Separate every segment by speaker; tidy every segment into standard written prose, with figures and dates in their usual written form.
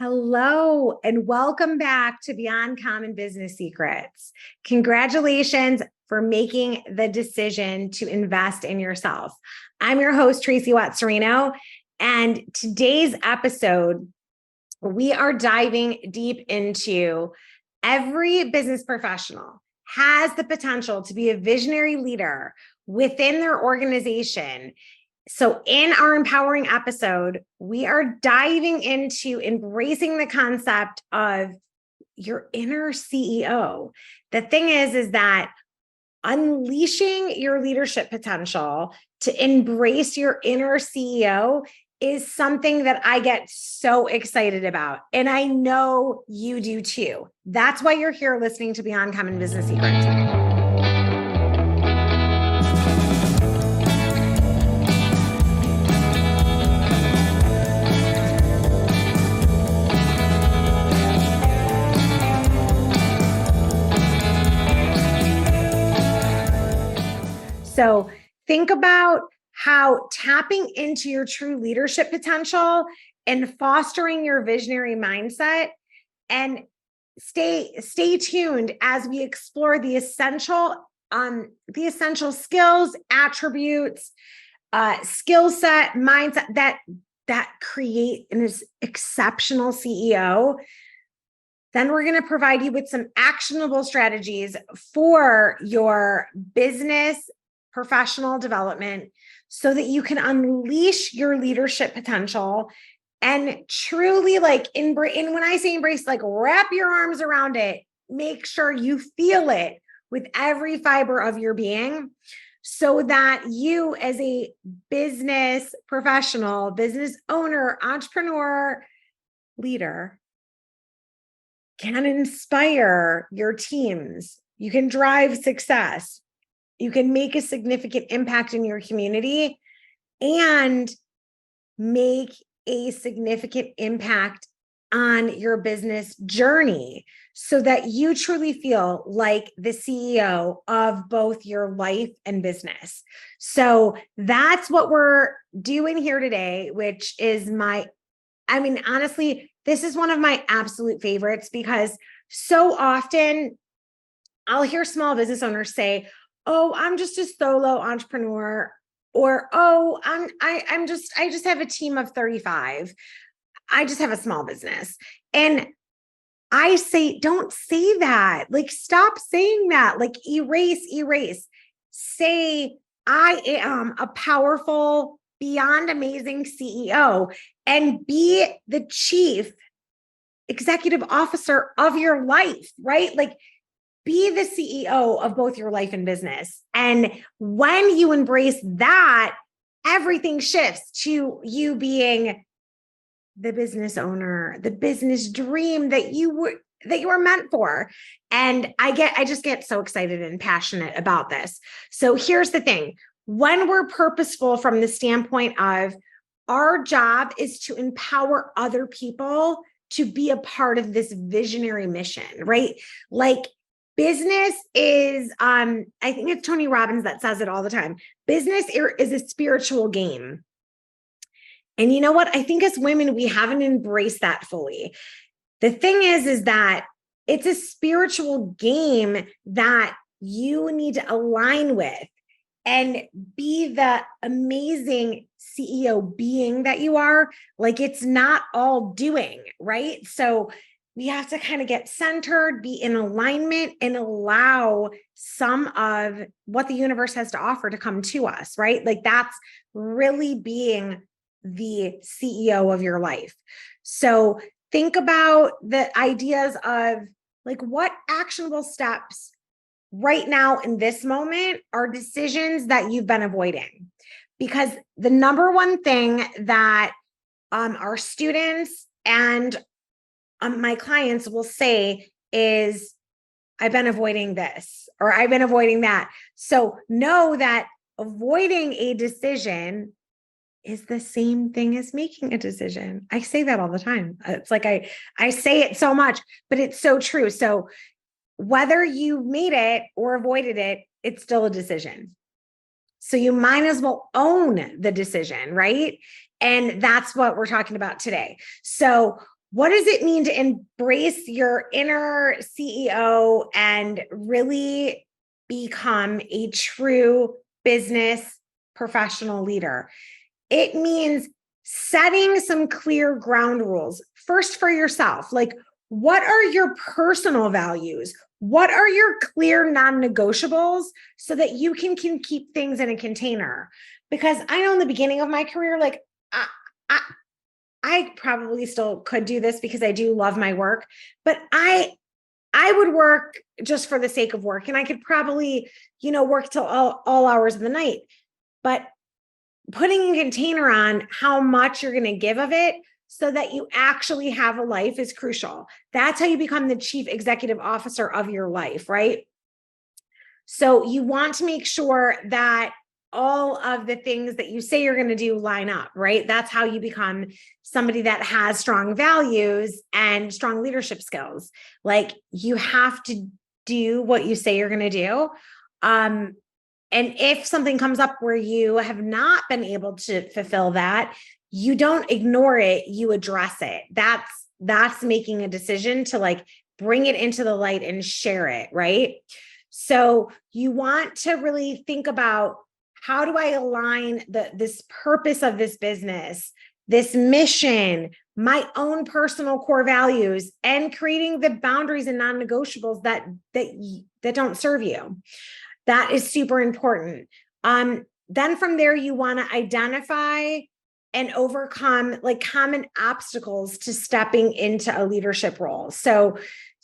Speaker 1: Hello, and welcome back to Beyond Common Business Secrets. Congratulations for making the decision to invest in yourself. I'm your host, Tracy Watt-Serino, and today's episode, we are diving deep into every business professional has the potential to be a visionary leader within their organization. So in our empowering episode, we are diving into embracing the concept of your inner CEO. The thing is that unleashing your leadership potential to embrace your inner CEO is something that I get so excited about. And I know you do too. That's why you're here listening to Beyond Common Business Secrets. So think about how tapping into your true leadership potential and fostering your visionary mindset, and stay tuned as we explore the essential skills, attributes, skill set, mindset that create an exceptional CEO. Then we're going to provide you with some actionable strategies for your business professional development so that you can unleash your leadership potential and truly embrace. And when I say embrace, wrap your arms around it, make sure you feel it with every fiber of your being so that you as a business professional, business owner, entrepreneur, leader can inspire your teams. You can drive success. You can make a significant impact in your community and make a significant impact on your business journey so that you truly feel like the CEO of both your life and business. So that's what we're doing here today, which is honestly, this is one of my absolute favorites because so often I'll hear small business owners say, "Oh, I'm just a solo entrepreneur," or, "Oh, I just have a team of 35. I just have a small business." And I say, don't say that. Stop saying that. Erase. Say, "I am a powerful, beyond amazing CEO," and be the chief executive officer of your life, right? Be the CEO of both your life and business. And when you embrace that, everything shifts to you being the business owner, the business dream that you were meant for. And I just get so excited and passionate about this. So here's the thing. When we're purposeful from the standpoint of our job is to empower other people to be a part of this visionary mission, right? Business is, I think it's Tony Robbins that says it all the time. Business is a spiritual game. And you know what? I think as women, we haven't embraced that fully. The thing is that it's a spiritual game that you need to align with and be the amazing CEO being that you are. It's not all doing, right? So we have to kind of get centered, be in alignment, and allow some of what the universe has to offer to come to us, right? That's really being the CEO of your life. So think about the ideas of what actionable steps right now in this moment are decisions that you've been avoiding. Because the number one thing that our students and my clients will say is, "I've been avoiding this," or "I've been avoiding that." So know that avoiding a decision is the same thing as making a decision. I say that all the time. It's I say it so much, but it's so true. So whether you made it or avoided it, it's still a decision. So you might as well own the decision, right? And that's what we're talking about today. So what does it mean to embrace your inner CEO and really become a true business professional leader? It means setting some clear ground rules first for yourself. Like, what are your personal values? What are your clear non-negotiables so that you can keep things in a container? Because I know in the beginning of my career, like I, I probably still could do this because I do love my work, but I would work just for the sake of work, and I could probably, work till all hours of the night. But putting a container on how much you're going to give of it so that you actually have a life is crucial. That's how you become the chief executive officer of your life, right? So you want to make sure that all of the things that you say you're going to do line up, right? That's how you become somebody that has strong values and strong leadership skills. Like, you have to do what you say you're going to do. And if something comes up where you have not been able to fulfill that, you don't ignore it, you address it. That's making a decision to like bring it into the light and share it, right? So you want to really think about, how do I align this purpose of this business, this mission, my own personal core values, and creating the boundaries and non-negotiables that don't serve you. That is super important. Then from there, you want to identify and overcome like common obstacles to stepping into a leadership role. So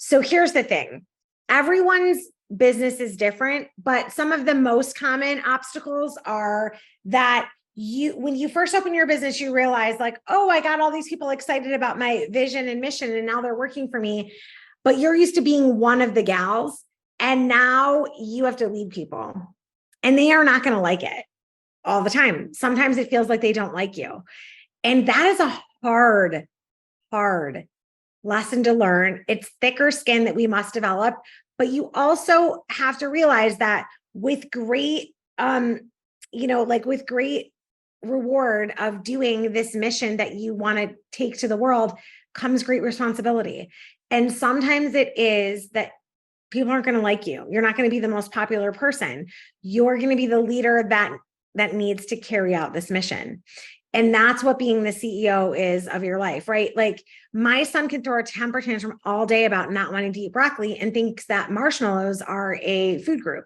Speaker 1: here's the thing. Everyone's business is different, but some of the most common obstacles are that when you first open your business, you realize like, oh, I got all these people excited about my vision and mission, and now they're working for me. But you're used to being one of the gals, and now you have to lead people, and they are not going to like it all the time. Sometimes it feels like they don't like you. And that is a hard lesson to learn. It's thicker skin that we must develop. But you also have to realize that with great, with great reward of doing this mission that you want to take to the world comes great responsibility. And sometimes it is that people aren't going to like you. You're not going to be the most popular person. You're going to be the leader that needs to carry out this mission. And that's what being the CEO is of your life, right? Like, my son can throw a temper tantrum all day about not wanting to eat broccoli and thinks that marshmallows are a food group.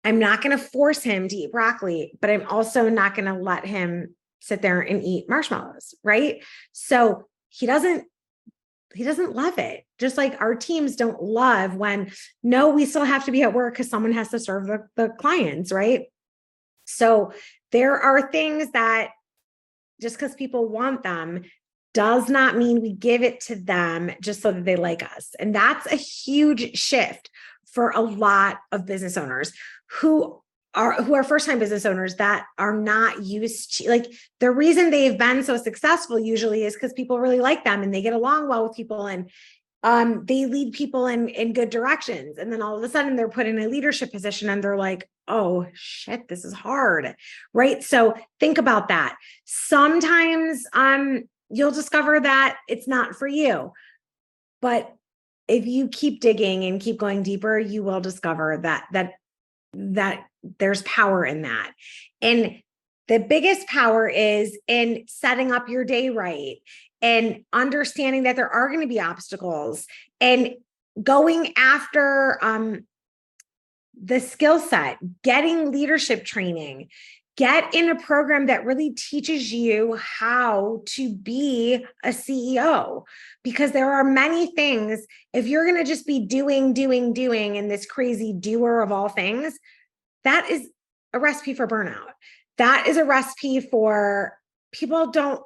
Speaker 1: I'm not going to force him to eat broccoli, but I'm also not going to let him sit there and eat marshmallows, right? So he doesn't love it. Just like our teams don't love when, no, we still have to be at work because someone has to serve the clients, right? So there are things that just because people want them does not mean we give it to them just so that they like us. And that's a huge shift for a lot of business owners who are first-time business owners that are not used to, like, the reason they've been so successful usually is because people really like them and they get along well with people, and they lead people in good directions. And then all of a sudden they're put in a leadership position and they're like, oh shit, this is hard, right? So think about that. Sometimes you'll discover that it's not for you, but if you keep digging and keep going deeper, you will discover that there's power in that. And the biggest power is in setting up your day right and understanding that there are going to be obstacles and going after the skill set, getting leadership training, get in a program that really teaches you how to be a CEO, because there are many things. If you're going to just be doing, and this crazy doer of all things, that is a recipe for burnout. That is a recipe for people don't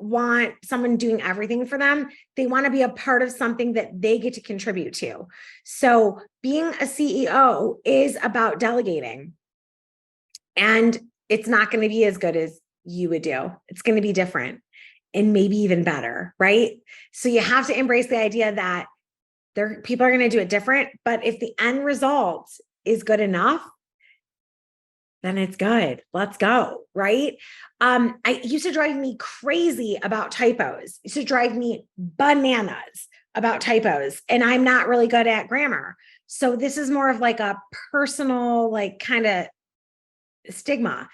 Speaker 1: want someone doing everything for them. They want to be a part of something that they get to contribute to. So being a CEO is about delegating. And it's not going to be as good as you would do. It's going to be different and maybe even better, right? So you have to embrace the idea that people are going to do it different, but if the end result is good enough, then it's good. Let's go. Right. I used to drive me crazy about typos. It used to drive me bananas about typos. And I'm not really good at grammar. So this is more of like a personal, like kind of stigma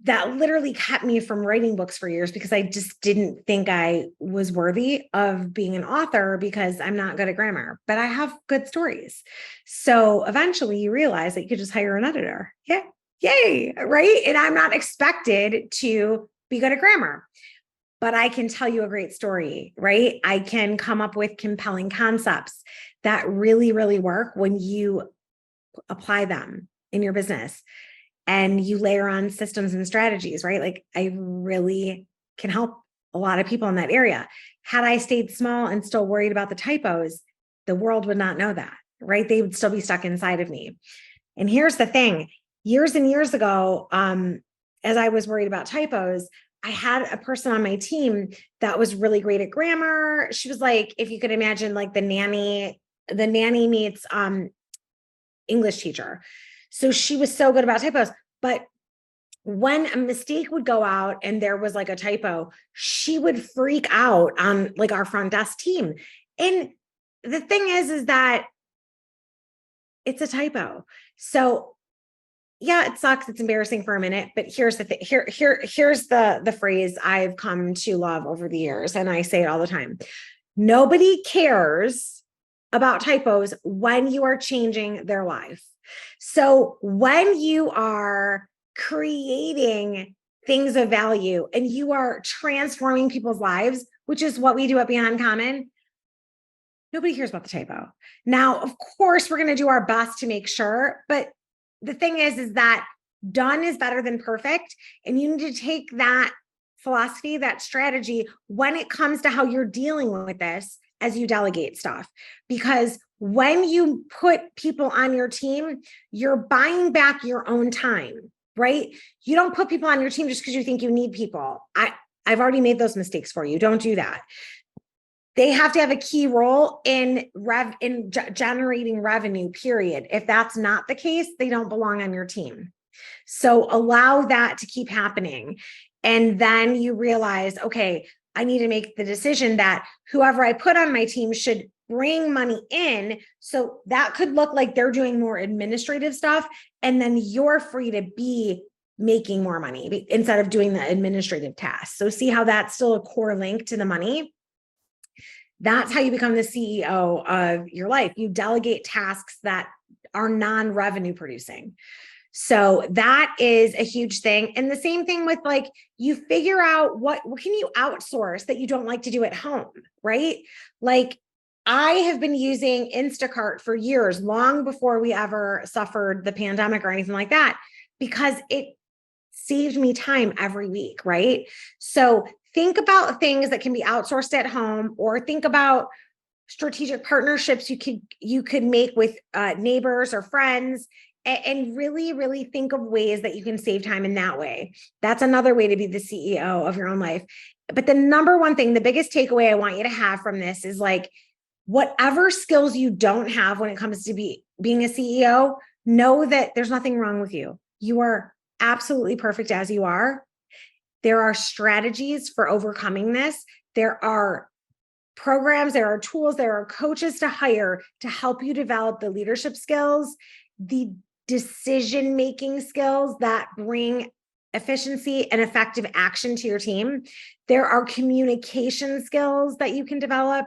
Speaker 1: that literally kept me from writing books for years because I just didn't think I was worthy of being an author because I'm not good at grammar, but I have good stories. So eventually you realize that you could just hire an editor. Yeah. Yay. Right. And I'm not expected to be good at grammar, but I can tell you a great story, right? I can come up with compelling concepts that really, really work when you apply them in your business and you layer on systems and strategies, right? Like I really can help a lot of people in that area. Had I stayed small and still worried about the typos, the world would not know that, right? They would still be stuck inside of me. And here's the thing, years and years ago, as I was worried about typos, I had a person on my team that was really great at grammar. She was like, if you could imagine like the nanny meets English teacher. So she was so good about typos, but when a mistake would go out and there was like a typo, she would freak out on like our front desk team. And the thing is that it's a typo. So yeah, it sucks. It's embarrassing for a minute, but here's the thing. Here's the phrase I've come to love over the years, and I say it all the time. Nobody cares about typos when you are changing their life. So when you are creating things of value and you are transforming people's lives, which is what we do at Beyond Common, nobody cares about the typo. Now, of course, we're going to do our best to make sure, but the thing is that done is better than perfect. And you need to take that philosophy, that strategy, when it comes to how you're dealing with this as you delegate stuff. Because when you put people on your team, you're buying back your own time, right? You don't put people on your team just because you think you need people. I've already made those mistakes for you. Don't do that. They have to have a key role in generating revenue, period. If that's not the case, they don't belong on your team. So allow that to keep happening. And then you realize, okay, I need to make the decision that whoever I put on my team should bring money in. So that could look like they're doing more administrative stuff. And then you're free to be making more money instead of doing the administrative tasks. So see how that's still a core link to the money? That's how you become the CEO of your life. You delegate tasks that are non-revenue producing. So that is a huge thing. And the same thing with like, you figure out what can you outsource that you don't like to do at home, right? Like I have been using Instacart for years, long before we ever suffered the pandemic or anything like that, because it saved me time every week, right? So think about things that can be outsourced at home, or think about strategic partnerships you could make with neighbors or friends, and really, really think of ways that you can save time in that way. That's another way to be the CEO of your own life. But the number one thing, the biggest takeaway I want you to have from this is like, whatever skills you don't have when it comes to being a CEO, know that there's nothing wrong with you. You are absolutely perfect as you are. There are strategies for overcoming this. There are programs, there are tools, there are coaches to hire to help you develop the leadership skills, the decision-making skills that bring efficiency and effective action to your team. There are communication skills that you can develop.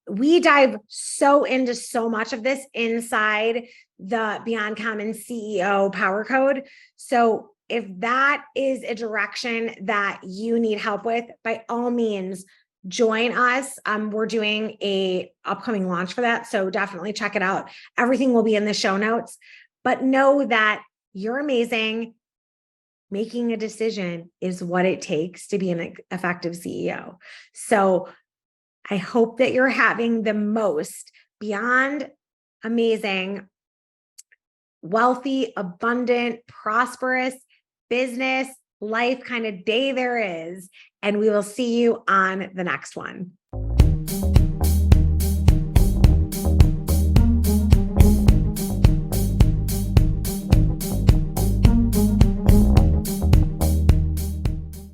Speaker 1: We dive so into so much of this inside the Beyond Common CEO Power Code. So if that is a direction that you need help with, by all means, join us. We're doing a upcoming launch for that. So definitely check it out. Everything will be in the show notes, but know that you're amazing. Making a decision is what it takes to be an effective CEO. So I hope that you're having the most beyond amazing, wealthy, abundant, prosperous business life kind of day there is. And we will see you on the next one.